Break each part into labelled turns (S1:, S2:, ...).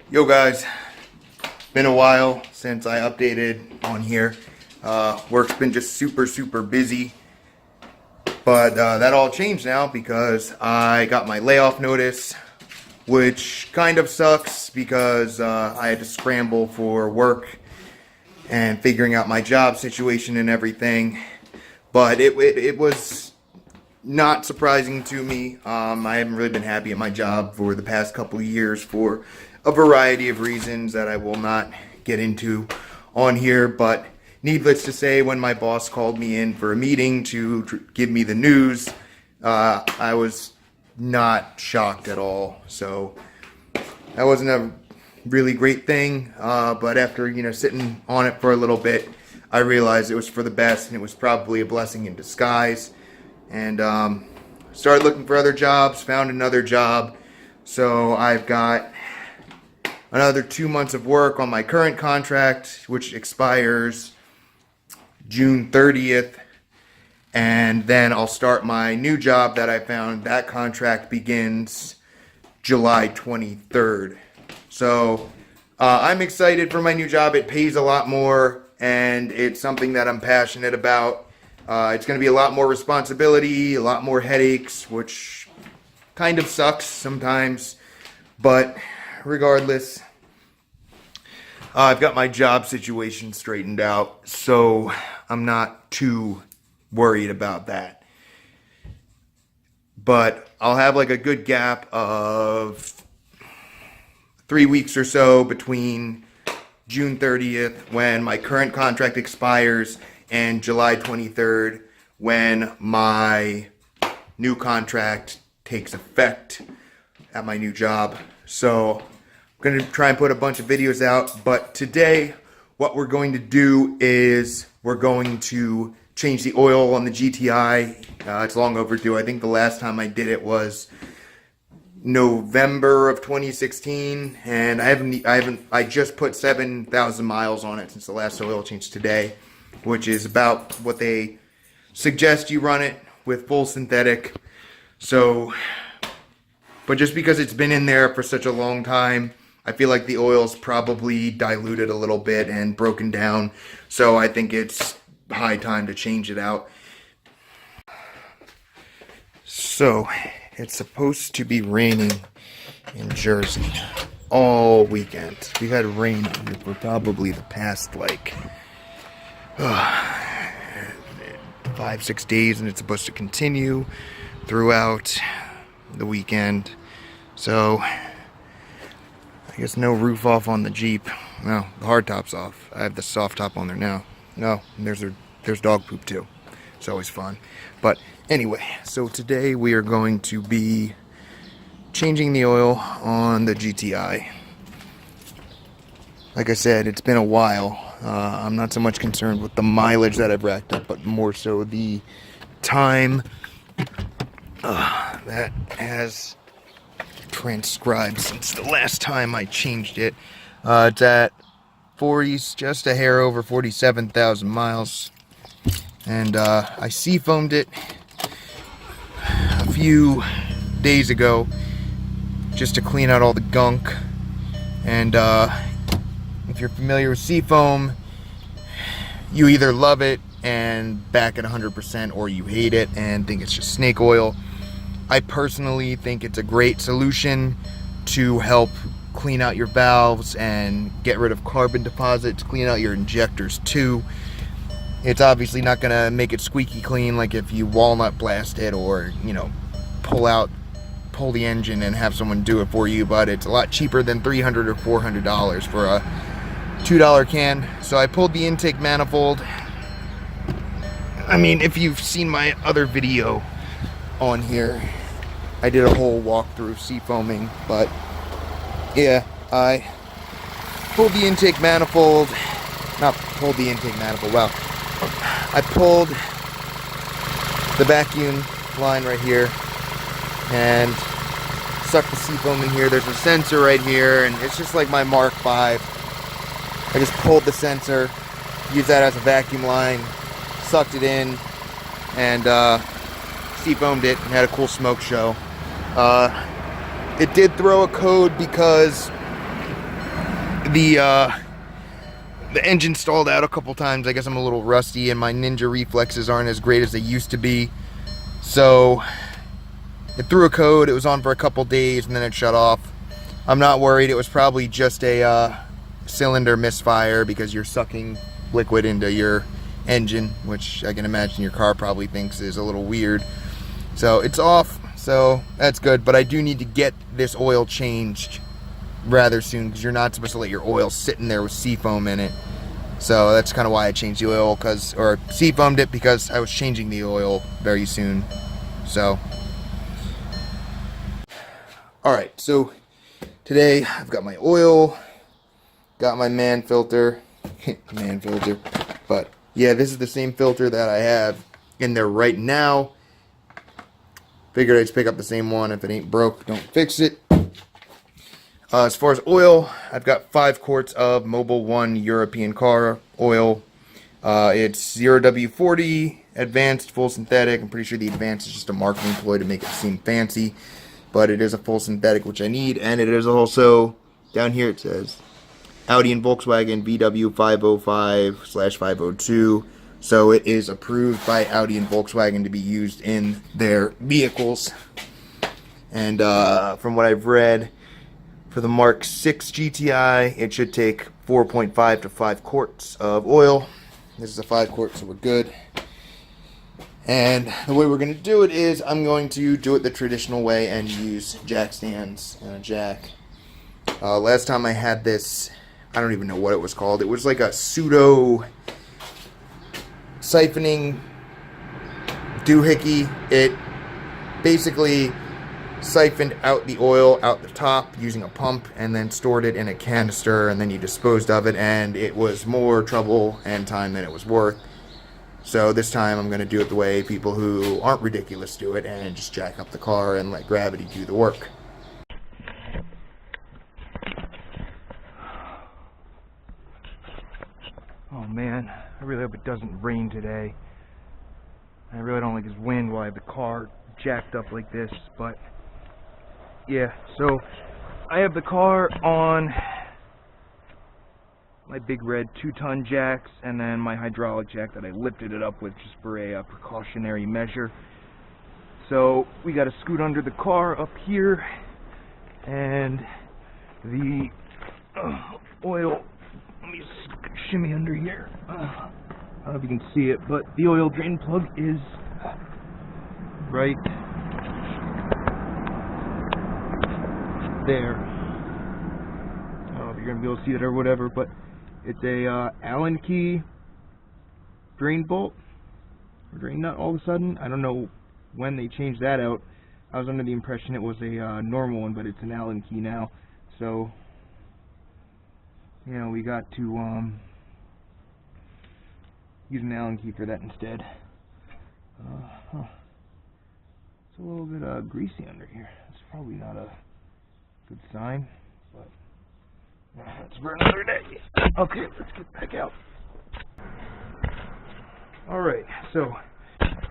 S1: Yo guys, been a while since I updated on here. Work's been just super busy, but that all changed now because I got my layoff notice, which kind of sucks because I had to scramble for work and figuring out my job situation and everything. But it was not surprising to me. I haven't really been happy at my job for the past couple of years for a variety of reasons that I will not get into on here. But needless to say, when my boss called me in for a meeting to give me the news, I was not shocked at all. So that wasn't a really great thing. But after sitting on it for a little bit, I realized it was for the best, and it was probably a blessing in disguise. And started looking for other jobs, found another job. So I've got another 2 months of work on my current contract, which expires June 30th. And then I'll start my new job that I found. That contract begins July 23rd. So I'm excited for my new job. It pays a lot more, and it's something that I'm passionate about. It's going to be a lot more responsibility, a lot more headaches, which kind of sucks sometimes. But regardless, I've got my job situation straightened out, so I'm not too worried about that. But I'll have like a good gap of 3 weeks or so between June 30th, when my current contract expires, and July 23rd, when my new contract takes effect at my new job. So I'm going to try and put a bunch of videos out, but today what we're going to do is we're going to change the oil on the GTI. It's long overdue. I think the last time I did it was November of 2016, and I just put 7,000 miles on it since the last oil change today, which is about what they suggest you run it with, full synthetic. So, but just because it's been in there for such a long time, I feel like the oil's probably diluted a little bit and broken down. So I think it's high time to change it out. So it's supposed to be raining in Jersey all weekend. We've had rain for probably the past 5-6 days, and it's supposed to continue throughout the weekend. So I guess no roof off on the Jeep. No, the hard top's off. I have the soft top on there now. No, there's dog poop too. It's always fun. But anyway, so today we are going to be changing the oil on the GTI. Like I said, it's been a while. I'm not so much concerned with the mileage that I've racked up, but more so the time that has transcribed since the last time I changed it. It's at 40s, just a hair over 47,000 miles. And I seafoamed it a few days ago just to clean out all the gunk. And if you're familiar with seafoam, you either love it and back it 100%, or you hate it and think it's just snake oil. I personally think it's a great solution to help clean out your valves and get rid of carbon deposits, clean out your injectors too. It's obviously not going to make it squeaky clean like if you walnut blast it, or pull the engine and have someone do it for you, but it's a lot cheaper than $300 or $400 for a $2 can. So I pulled the intake manifold. I mean, if you've seen my other video on here, I did a whole walkthrough seafoaming, but yeah, I pulled the intake manifold. Not pulled the intake manifold, wow. I pulled the vacuum line right here and sucked the seafoam in here. There's a sensor right here, and it's just like my Mark V. I just pulled the sensor, used that as a vacuum line, sucked it in, and seafoamed it, and had a cool smoke show. It did throw a code because the engine stalled out a couple times. I guess I'm a little rusty and my ninja reflexes aren't as great as they used to be. So it threw a code. It was on for a couple days and then it shut off. I'm not worried. It was probably just a cylinder misfire because you're sucking liquid into your engine, which I can imagine your car probably thinks is a little weird. So it's off, so that's good. But I do need to get this oil changed rather soon because you're not supposed to let your oil sit in there with seafoam in it. So that's kind of why I changed the oil, or seafoamed it, because I was changing the oil very soon. So alright, so today I've got my oil, got my man filter, but yeah, this is the same filter that I have in there right now. Figured I'd just pick up the same one. If it ain't broke, don't fix it. As far as oil, I've got 5 quarts of Mobil 1 European car oil. It's 0W40 advanced full synthetic. I'm pretty sure the advanced is just a marketing ploy to make it seem fancy, but it is a full synthetic, which I need. And it is also, down here it says Audi and Volkswagen VW 505/502. So it is approved by Audi and Volkswagen to be used in their vehicles. And from what I've read, for the Mk6 GTI, it should take 4.5 to 5 quarts of oil. This is a 5 quart, so we're good. And the way we're going to do it is I'm going to do it the traditional way and use jack stands and a jack. Last time I had this, I don't even know what it was called. It was like a pseudo siphoning doohickey. It basically siphoned out the oil out the top using a pump and then stored it in a canister, and then you disposed of it, and it was more trouble and time than it was worth. So this time I'm going to do it the way people who aren't ridiculous do it, and just jack up the car and let gravity do the work. Oh man, I really hope it doesn't rain today. I really don't like this wind while I have the car jacked up like this, but yeah, so I have the car on my big red 2-ton jacks and then my hydraulic jack that I lifted it up with just for a precautionary measure. So we got to scoot under the car up here, and the oil, let me shimmy under here. I don't know if you can see it, but the oil drain plug is right there. I don't know if you're gonna be able to see it or whatever, but it's a Allen key drain bolt or drain nut. All of a sudden, I don't know when they changed that out. I was under the impression it was a normal one, but it's an Allen key now. So you know, we got to use an Allen key for that instead. It's a little bit greasy under here. It's probably not a good sign, but that's for another day. Okay, let's get back out. Alright, so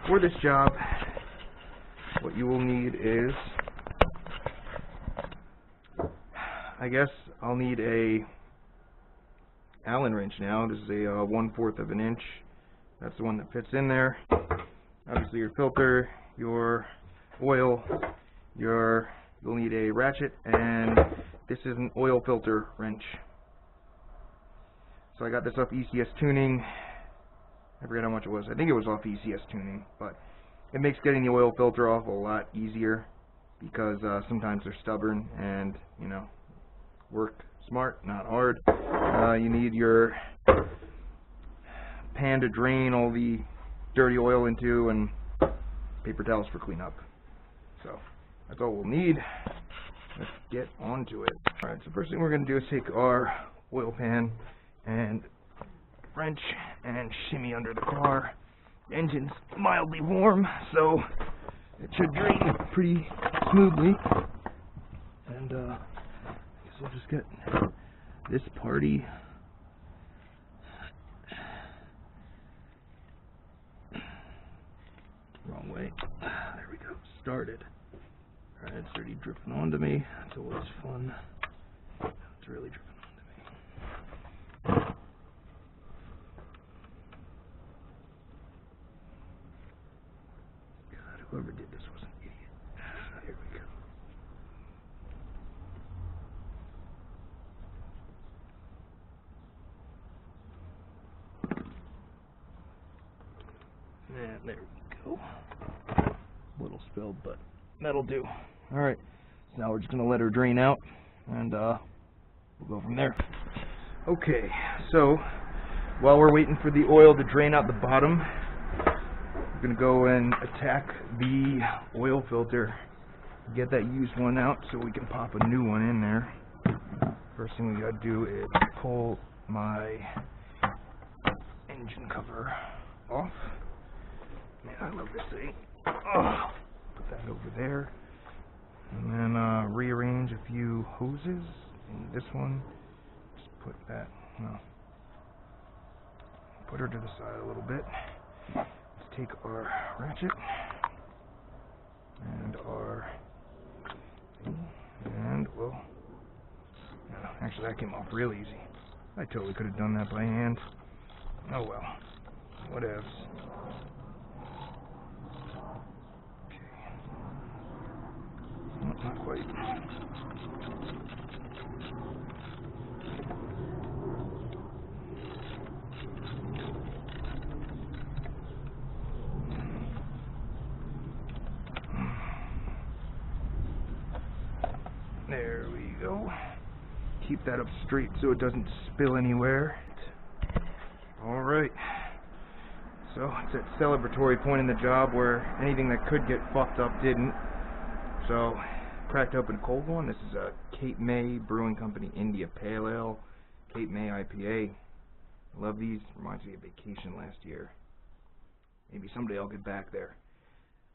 S1: for this job, what you will need is, I guess I'll need a Allen wrench now. This is a 1/4 of an inch. That's the one that fits in there. Obviously your filter, your oil, you'll need a ratchet, and this is an oil filter wrench. So I got this off ECS Tuning. I forget how much it was. I think it was off ECS Tuning, but it makes getting the oil filter off a lot easier because sometimes they're stubborn, and you know, work smart, not hard. You need your pan to drain all the dirty oil into, and paper towels for cleanup. So that's all we'll need. Let's get onto it. Alright, so first thing we're going to do is take our oil pan and wrench and shimmy under the car. The engine's mildly warm, so it should drain pretty smoothly. And I guess we'll just get this party wrong way. There we go. Started. Alright, it's already dripping onto me. That's always fun. It's really dripping onto me.
S2: And there we go. A little spilled, but that'll do. Alright, so now we're just going to let her drain out, and we'll go from there. Okay, so while we're waiting for the oil to drain out the bottom, we're going to go and attack the oil filter. Get that used one out so we can pop a new one in there. First thing we got to do is pull my engine cover off. Man, I love this thing. Oh, put that over there. And then rearrange a few hoses. And this one, just put that, put her to the side a little bit. Let's take our ratchet and our thing, and we'll, actually that came off real easy. I totally could have done that by hand. Oh well, whatevs. Okay. Oh, not quite. There we go. Keep that up straight so it doesn't spill anywhere. Alright. So it's that celebratory point in the job where anything that could get fucked up didn't. So cracked open a cold one. This is a Cape May Brewing Company India Pale Ale, Cape May IPA. Love these. Reminds me of vacation last year. Maybe someday I'll get back there.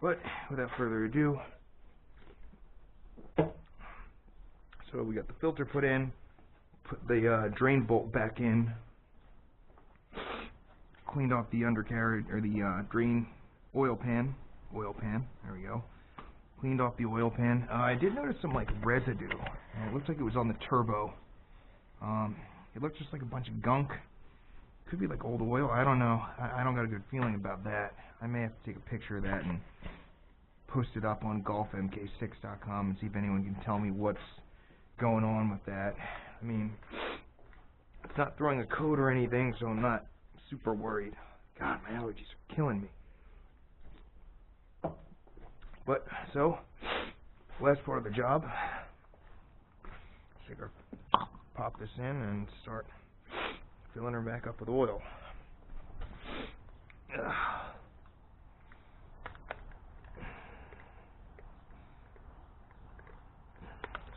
S2: But without further ado, so we got the filter put in, put the drain bolt back in, cleaned off the undercarriage, or the drain oil pan, there we go. Cleaned off the oil pan. I did notice some like residue, and it looked like it was on the turbo. It looked just like a bunch of gunk. Could be like old oil, I don't know. I don't got a good feeling about that. I may have to take a picture of that and post it up on golfmk6.com and see if anyone can tell me what's going on with that. I mean, it's not throwing a coat or anything, so I'm not super worried. God, my allergies are killing me. But, so, last part of the job, pop this in and start filling her back up with oil.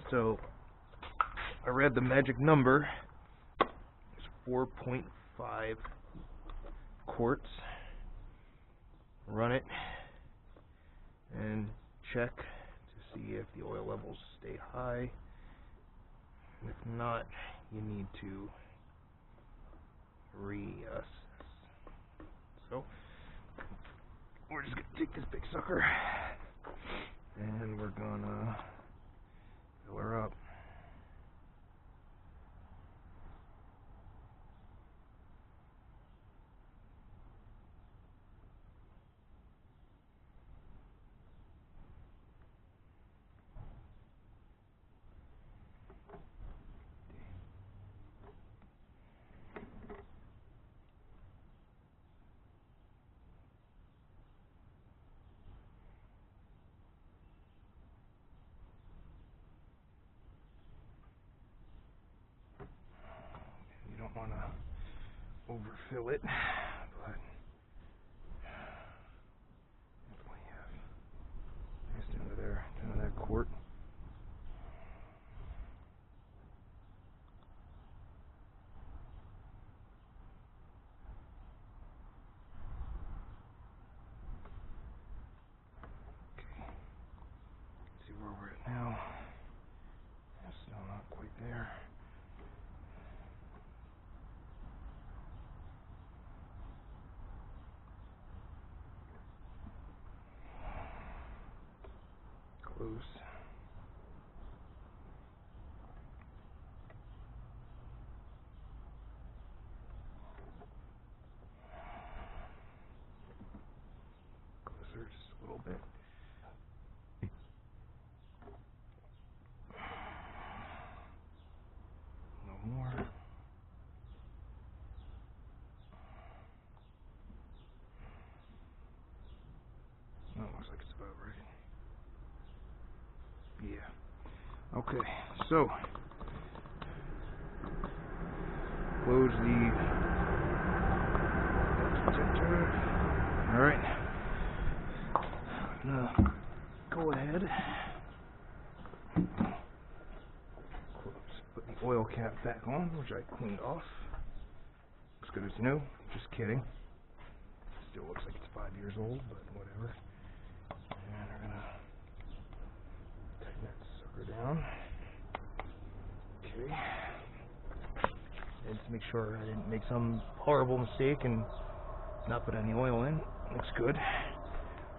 S2: So, I read the magic number. It's 4.5 quarts. Run it and check to see if the oil levels stay high. If not, you need to reassess. So, we're just gonna take this big sucker and we're gonna fill her up. Want to overfill it, but definitely have just into there, into that quart. Okay, let's see where we're at now. Still not quite there. Okay, so close the detector. Alright. Go ahead. Put the oil cap back on, which I cleaned off. Looks good as new. Just kidding. Still looks like it's 5 years old, but whatever. And we're gonna tighten that sucker down. Okay. And to make sure I didn't make some horrible mistake and not put any oil in. Looks good.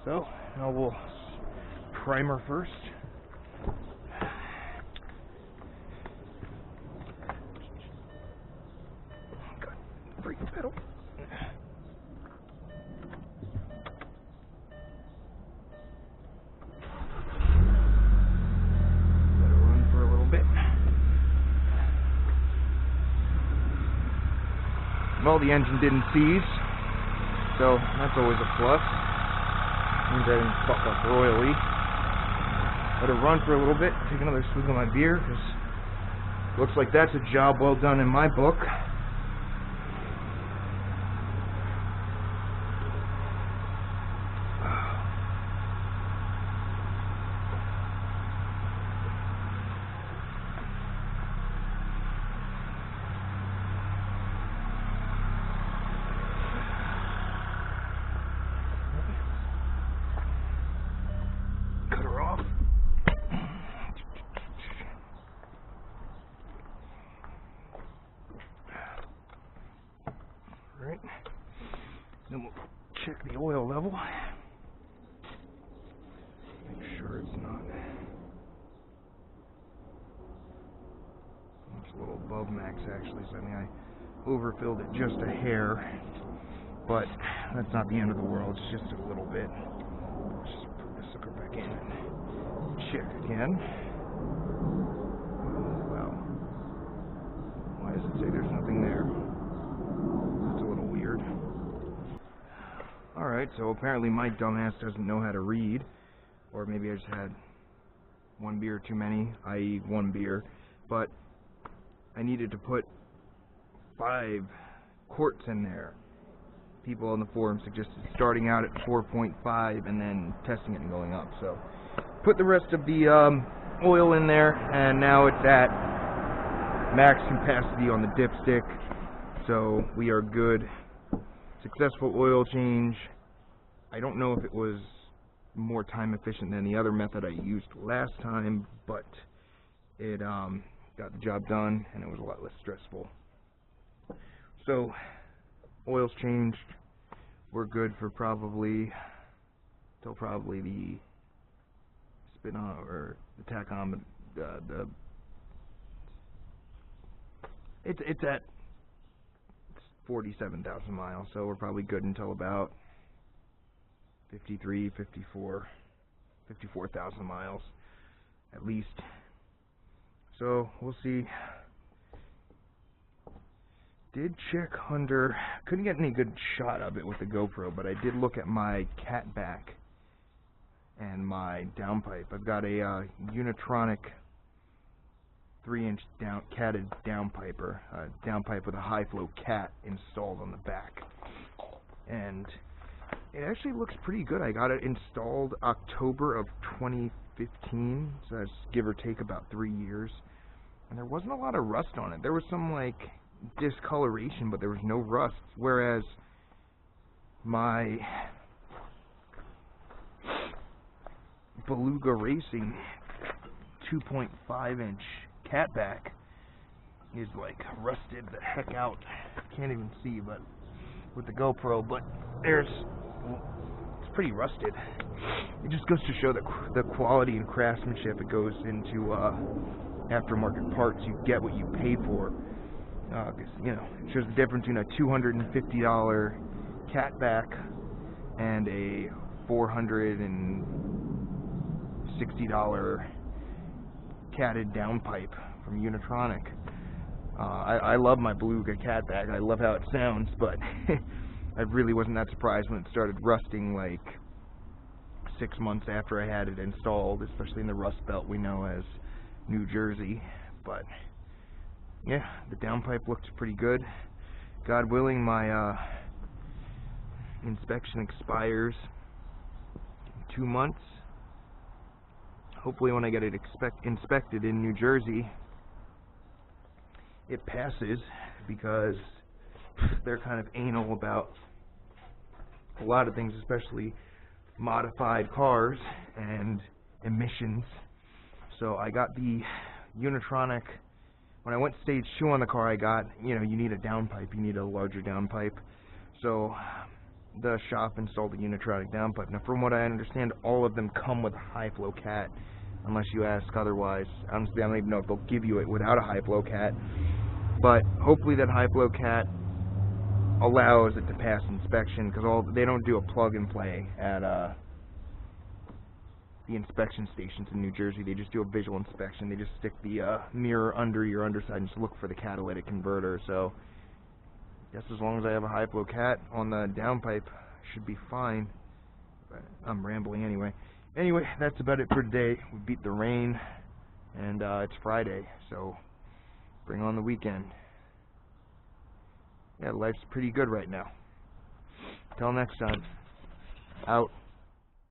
S2: So now we'll primer first. Got brake pedal. Let it run for a little bit. Well, the engine didn't seize, so that's always a plus. Means I didn't fuck up royally. Let it run for a little bit. Take another swig of my beer, because looks like that's a job well done in my book. Cut her off. Right. Then we'll check the oil level. Make sure it's not. It's a little above max actually, so I mean I overfilled it just a hair, but that's not the end of the world, it's just a little bit. Just put the sucker back in and check again. Wow. Why does it say there's nothing there? That's a little weird. Alright, so apparently my dumbass doesn't know how to read, or maybe I just had one beer too many, i.e. one beer, but I needed to put 5 quarts in there. People on the forum suggested starting out at 4.5 and then testing it and going up. So put the rest of the oil in there, and now it's at max capacity on the dipstick. So we are good. Successful oil change. I don't know if it was more time efficient than the other method I used last time, but it got the job done and it was a lot less stressful. So oil's changed. We're good for probably till probably the spin on or the tack on. It's at 47,000 miles, so we're probably good until about 54,000 miles at least. So we'll see. Did check under, couldn't get any good shot of it with the GoPro, but I did look at my cat back and my downpipe. I've got a Unitronic 3-inch catted downpipe with a high flow cat installed on the back, and it actually looks pretty good. I got it installed October of 2015, so that's give or take about 3 years, and there wasn't a lot of rust on it. There was some like discoloration, but there was no rust, whereas my Beluga Racing 2.5-inch catback is like rusted the heck out. Can't even see, but with the GoPro, but it's pretty rusted. It just goes to show the quality and craftsmanship it goes into aftermarket parts. You get what you pay for. You know, it shows the difference between a $250 catback and a $460 catted downpipe from Unitronic. I love my Beluga catback. I love how it sounds, but I really wasn't that surprised when it started rusting like 6 months after I had it installed, especially in the rust belt we know as New Jersey. But yeah, the downpipe looks pretty good. God willing, my inspection expires in 2 months. Hopefully when I get it inspected in New Jersey, it passes, because they're kind of anal about a lot of things, especially modified cars and emissions. So I got the Unitronic. When I went stage 2 on the car, I got, you need a downpipe, you need a larger downpipe. So the shop installed a Unitronic downpipe. Now, from what I understand, all of them come with a high flow cat, unless you ask otherwise. Honestly, I don't even know if they'll give you it without a high flow cat. But hopefully that high flow cat allows it to pass inspection, because they don't do a plug and play at the inspection stations in New Jersey. They just do a visual inspection. They just stick the mirror under your underside and just look for the catalytic converter. So I guess as long as I have a high flow cat on the downpipe, I should be fine. But I'm rambling anyway. Anyway, that's about it for today. We beat the rain, and it's Friday, so bring on the weekend. Yeah, life's pretty good right now. Till next time. Out.